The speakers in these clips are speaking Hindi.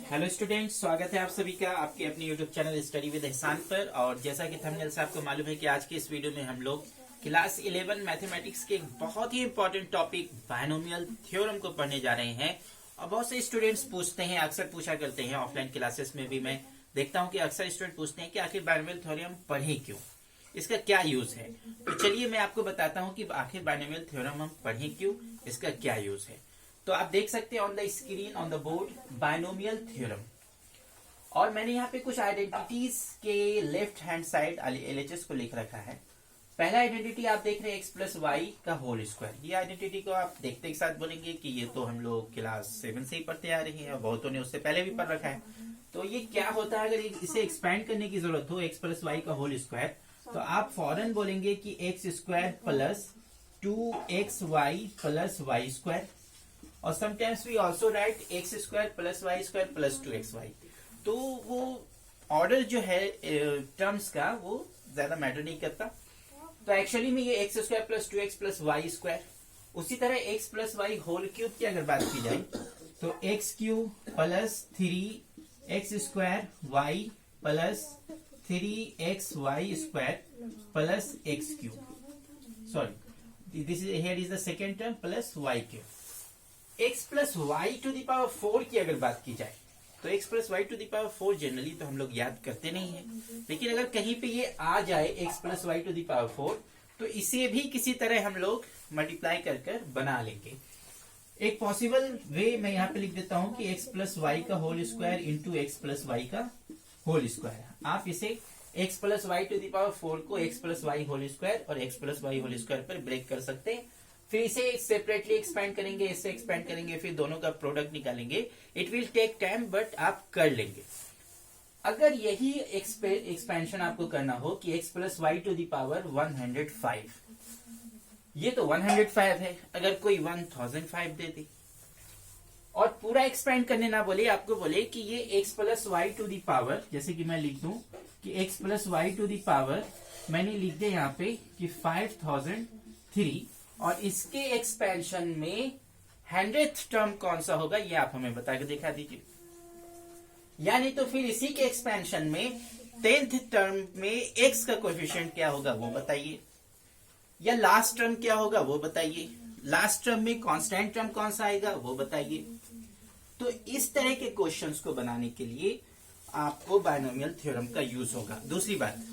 हेलो स्टूडेंट्स, स्वागत है आप सभी का आपके अपने यूट्यूब चैनल स्टडी विद एहसान पर। और जैसा कि थंबनेल से आपको मालूम है कि आज के इस वीडियो में हम लोग क्लास 11 मैथमेटिक्स के एक बहुत ही इंपॉर्टेंट टॉपिक बायनोमियल थ्योरम को पढ़ने जा रहे हैं। और बहुत से स्टूडेंट्स पूछते हैं, अक्सर पूछा करते हैं, ऑफलाइन क्लासेस में भी मैं देखता हूँ कि अक्सर स्टूडेंट पूछते हैं कि आखिर बायनोमियल थ्योरम पढ़े क्यों, इसका क्या यूज है। तो चलिए मैं आपको बताता हूँ कि आखिर बायनोमियल थ्योरम हम पढ़े क्यों, इसका क्या यूज है। तो आप देख सकते हैं on the screen on the board binomial theorem, और मैंने यहाँ पे कुछ आइडेंटिटीज के लेफ्ट हैंड साइड एलएचएस को लिख रखा है। पहला आइडेंटिटी आप देख रहे हैं एक्स प्लस वाई का होल स्क्वायर। ये आइडेंटिटी को आप देखते के साथ बोलेंगे कि ये तो हम लोग क्लास 7 से ही पढ़ते आ रहे हैं और बहुतों ने उससे पहले भी पढ़ रखा है। तो ये क्या होता है, अगर इसे एक्सपैंड करने की जरूरत हो एक्स प्लस वाई का होल स्क्वायर, तो आप फौरन बोलेंगे कि x square plus 2xy plus y square, और sometimes we also write x square plus y square plus 2xy। तो वो ऑर्डर जो है टर्म्स का वो ज्यादा मैटर नहीं करता। तो एक्चुअली में ये x square plus 2x plus y square. उसी तरह x plus y whole cube की अगर बात की जाए तो x cube plus 3x square y plus 3xy square plus x cube, sorry this is here is the second term plus y cube. X plus Y to the power 4 की अगर बात की जाए तो x plus Y to the power 4 generally तो हम लोग याद करते नहीं है, लेकिन अगर कहीं पे ये आ जाए x plus Y to the power 4 तो इसे भी किसी तरह हम लोग मल्टीप्लाई कर कर बना लेंगे। एक पॉसिबल वे मैं यहाँ पे लिख देता हूँ कि एक्स प्लस वाई का whole square into x plus y का होल स्क्वायर। आप इसे x plus Y to the power 4 को x plus y whole square और x plus y whole square पर ब्रेक कर सकते हैं। फिर इसे सेपरेटली एक्सपैंड करेंगे, इससे एक्सपैंड करेंगे, फिर दोनों का प्रोडक्ट निकालेंगे। It will take time but आप कर लेंगे। अगर यही एक्सपेंशन आपको करना हो कि x plus Y to the power 105, ये तो 105 है, अगर कोई 1005 दे दे और पूरा एक्सपैंड करने ना बोले, आपको बोले कि ये x plus Y to the power, जैसे कि मैं लिख दूं कि x plus Y to the power मैंने लिख दिया यहाँ पे कि 5003, और इसके एक्सपेंशन में 100th टर्म कौन सा होगा ये आप हमें बता के दिखा दीजिए। यानी तो फिर इसी के एक्सपेंशन में 10th टर्म में x का कोएफिशिएंट क्या होगा वो बताइए, या लास्ट टर्म क्या होगा वो बताइए, लास्ट टर्म में कांस्टेंट टर्म कौन सा आएगा वो बताइए। तो इस तरह के क्वेश्चंस को बनाने के लिए आपको बायनोमियल थ्योरम का यूज होगा। दूसरी बात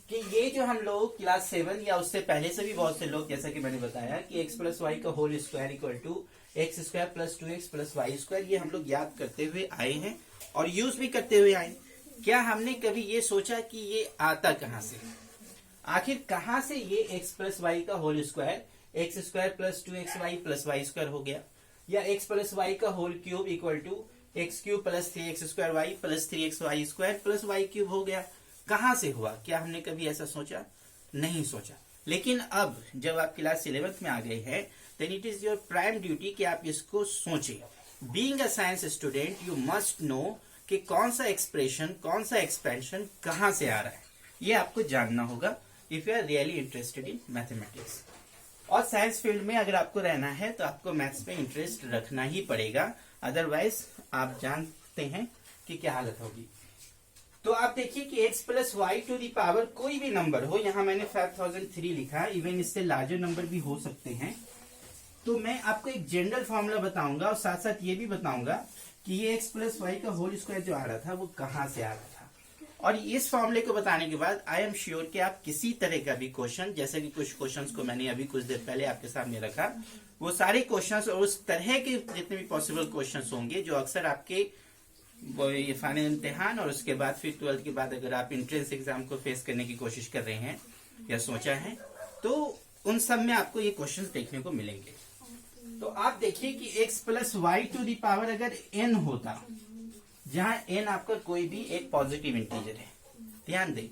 कि ये जो हम लोग क्लास 7 या उससे पहले से भी बहुत से लोग, जैसा कि मैंने बताया कि एक्स प्लस वाई का whole square equal to x square plus 2x plus y square, ये हम लोग याद करते हुए आए हैं और यूज भी करते हुए आए। क्या हमने कभी ये सोचा कि ये आता कहां से, आखिर कहां से ये एक्स प्लस वाई का whole square x square plus 2xy plus y square हो गया, या एक्स प्लस वाई का whole cube equal to x cube plus 3x square y plus 3xy square plus y cube हो गया। कहां से हुआ, क्या हमने कभी ऐसा सोचा? नहीं सोचा। लेकिन अब जब आप क्लास 11th में आ गए हैं, then it is your prime duty कि आप इसको सोचें। Being a science student you must know कि कौन सा एक्सप्रेशन, कौन सा एक्सपेंशन कहां से आ रहा है, ये आपको जानना होगा if you are really interested in mathematics. और साइंस फील्ड में अगर आपको रहना है तो आपको मैथ्स में इंटरेस्ट रखना ही पड़ेगा, अदरवाइज आप जानते हैं कि क्या हालत होगी। तो आप देखिए कि x plus Y to the power कोई भी नंबर हो, यहां मैंने 5003 लिखा, इवन इससे लार्जर नंबर भी हो सकते हैं। तो मैं आपको एक जनरल फॉर्मूला बताऊंगा और साथ साथ ये भी बताऊंगा कि ये x प्लस वाई का होल स्क्वायर जो आ रहा था वो कहां से आ रहा था। और इस फॉर्मूले को बताने के बाद आई एम श्योर कि आप किसी तरह का भी क्वेश्चन, जैसे कि कुछ क्वेश्चंस को मैंने अभी कुछ देर पहले आपके सामने रखा, वो सारे क्वेश्चंस और उस तरह के जितने भी पॉसिबल क्वेश्चंस होंगे जो अक्सर आपके ये फाइनल इम्तिहान और उसके बाद फिर 12th के बाद अगर आप एंट्रेंस एग्जाम को फेस करने की कोशिश कर रहे हैं या सोचा है, तो उन सब में आपको ये क्वेश्चंस देखने को मिलेंगे। तो आप देखिए कि x plus Y to the power अगर n होता, जहां n आपका कोई भी एक पॉजिटिव इंटीजर है, ध्यान दें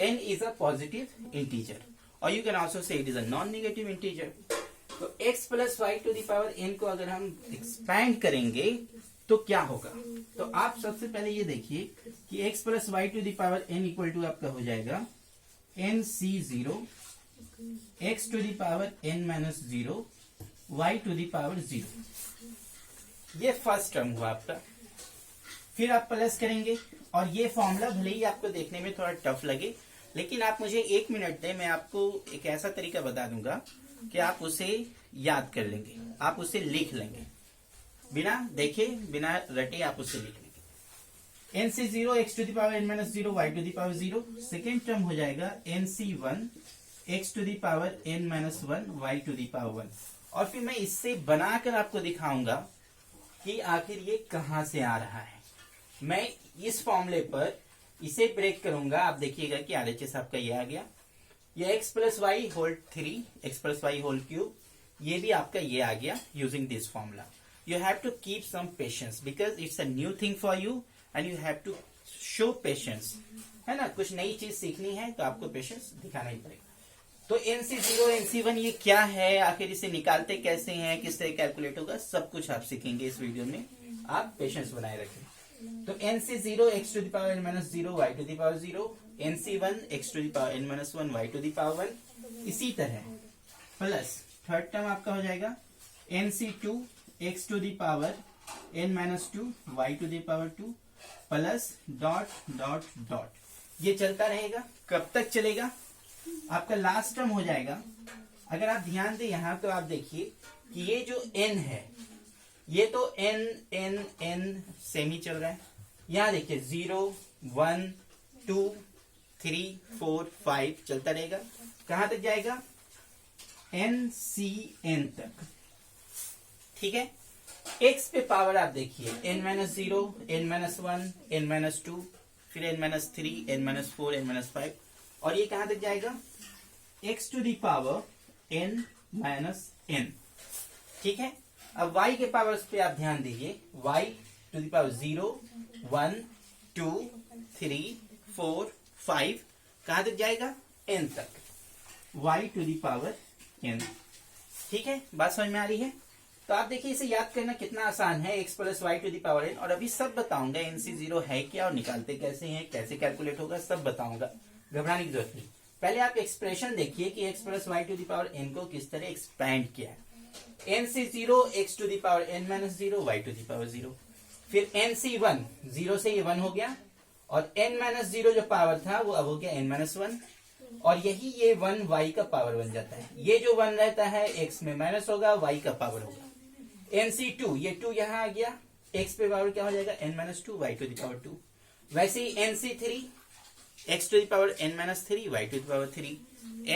n is a positive integer, और you can also say it is a non negative integer. तो x plus Y to the power n को अगर हम एक्सपैंड करेंगे तो क्या होगा। तो आप सबसे पहले ये देखिए कि x plus Y to the power n equal to आपका हो जाएगा nc0 x to the power n minus 0 y to the power 0। ये फर्स्ट टर्म हुआ आपका। फिर आप प्लस करेंगे और ये फॉर्मूला भले ही आपको देखने में थोड़ा टफ लगे, लेकिन आप मुझे 1 मिनट दें, मैं आपको एक ऐसा तरीका बता दूंगा कि आप उसे याद कर लेंगे, आप उसे लिख लेंगे, बिना देखे बिना रटे आप उसे लिख लेंगे। NC0 x to the power n minus 0 y to the power 0, second term हो जाएगा NC1 x to the power n minus 1 y to the power 1। और फिर मैं इससे बनाकर आपको दिखाऊंगा कि आखिर ये कहां से आ रहा है। मैं इस फॉर्मूले पर इसे ब्रेक करूंगा, आप देखिएगा कि RHS आपका ये आ गया, ये x plus y whole 3 x plus y whole cube, ये भी आपका ये आ गया using this formula. You have to keep some patience because it's a new thing for you and you have to show patience, है ना। कुछ नई चीज सीखनी है तो आपको पेशेंस दिखाना ही पड़ेगा। तो NC0 NC1 ये क्या है, आखिर इसे निकालते कैसे हैं, किस तरह कैलकुलेट होगा, सब कुछ आप सीखेंगे इस वीडियो में, आप पेशेंस बनाए रखें। तो NC0 x to the power n minus 0 y to the power 0, NC1 x to the power n minus 1 y to the power 1, इसी तरह प्लस थर्ड टर्म आपका हो जाएगा NC2 x to the power n minus 2 y to the power 2 plus dot dot dot, ये चलता रहेगा। कब तक चलेगा? आपका लास्ट टर्म हो जाएगा। अगर आप ध्यान दें यहां तो आप देखिए कि ये जो n है ये तो n n n सेम ही चल रहा है। यहां देखिए 0 1 2 3 4 5 चलता रहेगा। कहां तक जाएगा? NCn तक, ठीक है। x पे पावर आप देखिए n minus 0 n minus 1 n minus 2 फिर n minus 3 n minus 4 n minus 5, और ये कहां तक जाएगा? x to the power n minus n, ठीक है। अब y के पावर्स पे आप ध्यान दीजिए, y टू द पावर 0 1 2 3 4 5 कहां तक जाएगा? n तक, y to the power n, ठीक है। बात समझ में आ रही है? तो आप देखिए इसे याद करना कितना आसान है, x plus Y to the power n, और अभी सब बताऊंगा NC0 है क्या और निकालते कैसे हैं, कैसे कैलकुलेट होगा, सब बताऊंगा, घबराने की जरूरत नहीं। पहले आप एक्सप्रेशन देखिए कि x plus Y to the power n को किस तरह एक्सपैंड किया है। NC0 x to the power n minus 0 y to the power 0, फिर NC1 0 से ये 1 हो गया, और n माइनस 0 जो पावर था वो अब हो गया n माइनस 1, और यही ये 1 y का पावर बन जाता है। ये जो 1 रहता है x में माइनस होगा, y का पावर होगा। NC2 ये 2 यहां आ गया, x पे पावर क्या हो जाएगा? n minus 2 y to the power 2। वैसे ही NC3 x to the power n minus 3 y to the power 3,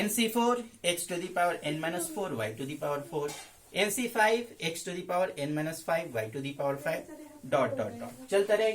NC4 x to the power n minus 4 y to the power 4, NC5 x to the power n minus 5 y to the power 5, dot dot dot चलता रहेगा।